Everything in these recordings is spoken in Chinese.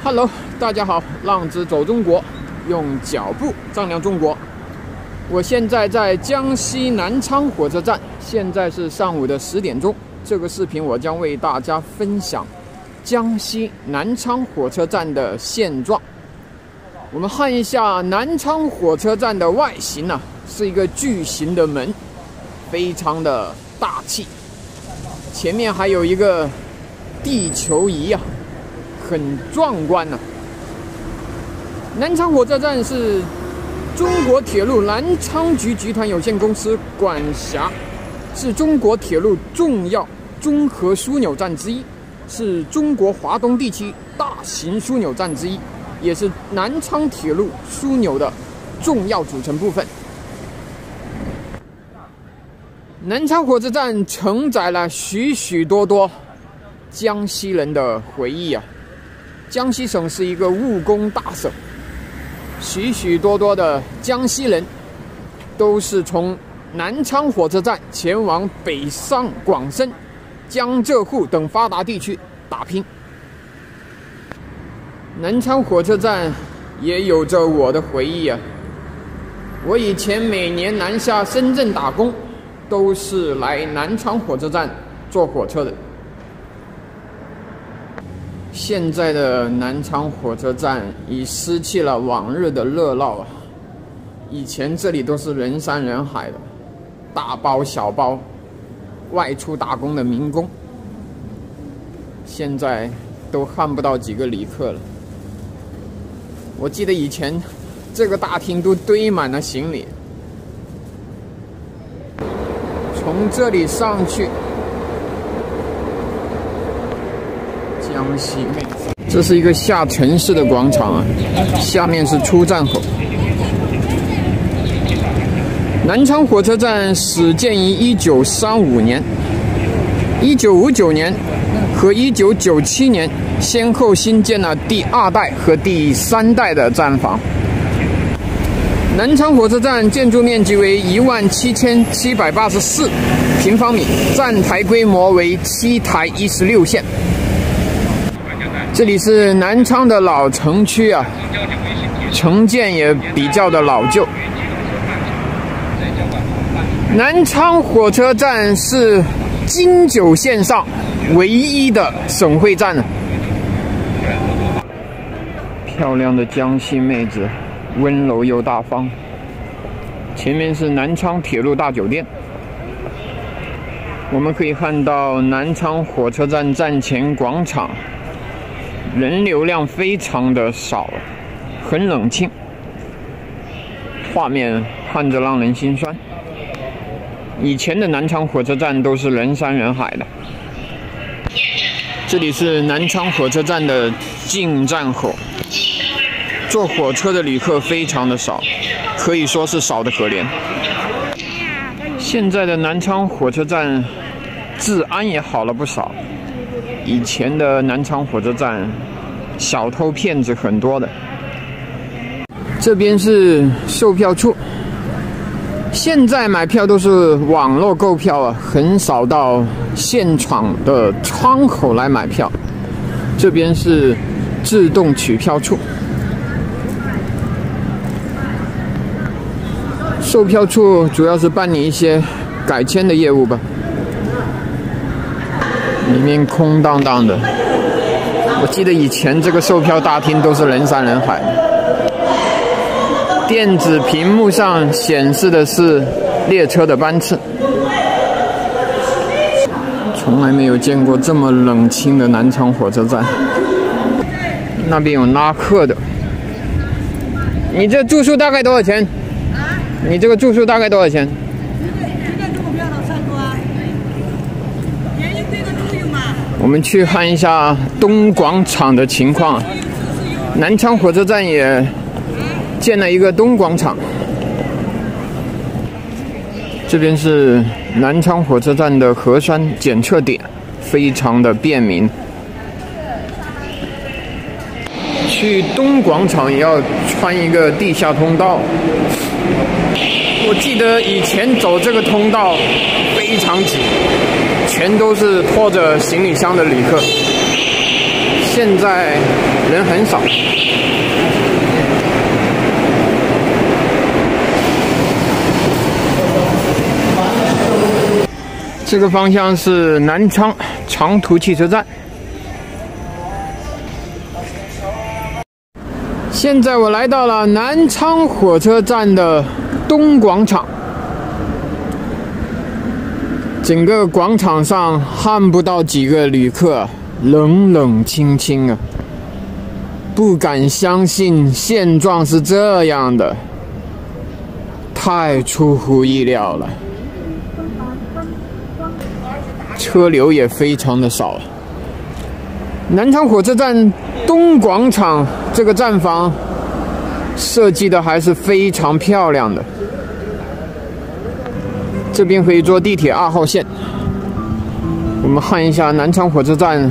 Hello， 大家好，浪子走中国，用脚步丈量中国。我现在在江西南昌火车站，现在是上午的10点钟。这个视频我将为大家分享江西南昌火车站的现状。我们看一下南昌火车站的外形呢，是一个巨型的门，非常的大气。前面还有一个地球仪啊，很壮观呢。南昌火车站是中国铁路南昌局集团有限公司管辖，是中国铁路重要综合枢纽站之一，是中国华东地区大型枢纽站之一，也是南昌铁路枢纽的重要组成部分。南昌火车站承载了许许多多江西人的回忆啊！江西省是一个务工大省，许许多多的江西人都是从南昌火车站前往北上广深、江浙沪等发达地区打拼。南昌火车站也有着我的回忆啊！我以前每年南下深圳打工，都是来南昌火车站坐火车的。现在的南昌火车站已失去了往日的热闹啊！以前这里都是人山人海的，大包小包外出打工的民工，现在都看不到几个旅客了。我记得以前这个大厅都堆满了行李。从这里上去，江西妹子，这是一个下城市的广场啊，下面是出站口。南昌火车站始建于1935年，1959年和1997年先后新建了第2代和第3代的站房。南昌火车站建筑面积为17784平方米，站台规模为7台16线。这里是南昌的老城区啊，城建也比较的老旧。南昌火车站是京九线上唯一的省会站啊。漂亮的江西妹子，温柔又大方。前面是南昌铁路大酒店，我们可以看到南昌火车站站前广场人流量非常的少，很冷清，画面看着让人心酸。以前的南昌火车站都是人山人海的。这里是南昌火车站的进站口，坐火车的旅客非常的少，可以说是少得可怜。现在的南昌火车站治安也好了不少，以前的南昌火车站小偷骗子很多的。这边是售票处，现在买票都是网络购票啊，很少到现场的窗口来买票。这边是自动取票处。售票处主要是办理一些改签的业务吧。里面空荡荡的，我记得以前这个售票大厅都是人山人海的。电子屏幕上显示的是列车的班次。从来没有见过这么冷清的南昌火车站。那边有拉客的。你这住宿大概多少钱？你这个住宿大概多少钱？我们去看一下东广场的情况。南昌火车站也建了一个东广场。这边是南昌火车站的核酸检测点，非常的便民。去东广场也要穿一个地下通道。我记得以前走这个通道非常挤，全都是拖着行李箱的旅客。现在人很少。这个方向是南昌长途汽车站。现在我来到了南昌火车站的东广场，整个广场上看不到几个旅客，冷冷清清啊，不敢相信现状是这样的，太出乎意料了。车流也非常的少。南昌火车站东广场这个站房设计的还是非常漂亮的，这边可以坐地铁2号线。我们看一下南昌火车站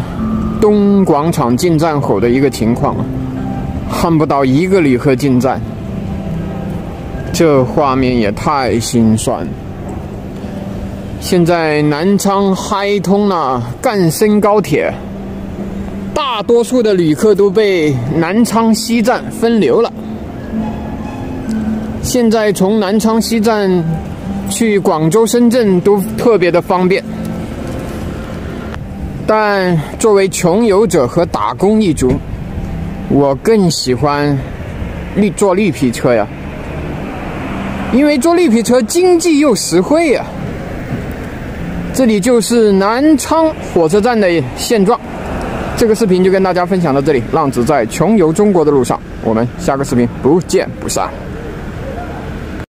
东广场进站口的一个情况，看不到一个旅客进站，这画面也太心酸。现在南昌开通了赣深高铁，大多数的旅客都被南昌西站分流了。现在从南昌西站去广州、深圳都特别的方便，但作为穷游者和打工一族，我更喜欢坐绿皮车呀，因为坐绿皮车经济又实惠呀。这里就是南昌火车站的现状。这个视频就跟大家分享到这里，浪子在穷游中国的路上，我们下个视频不见不散。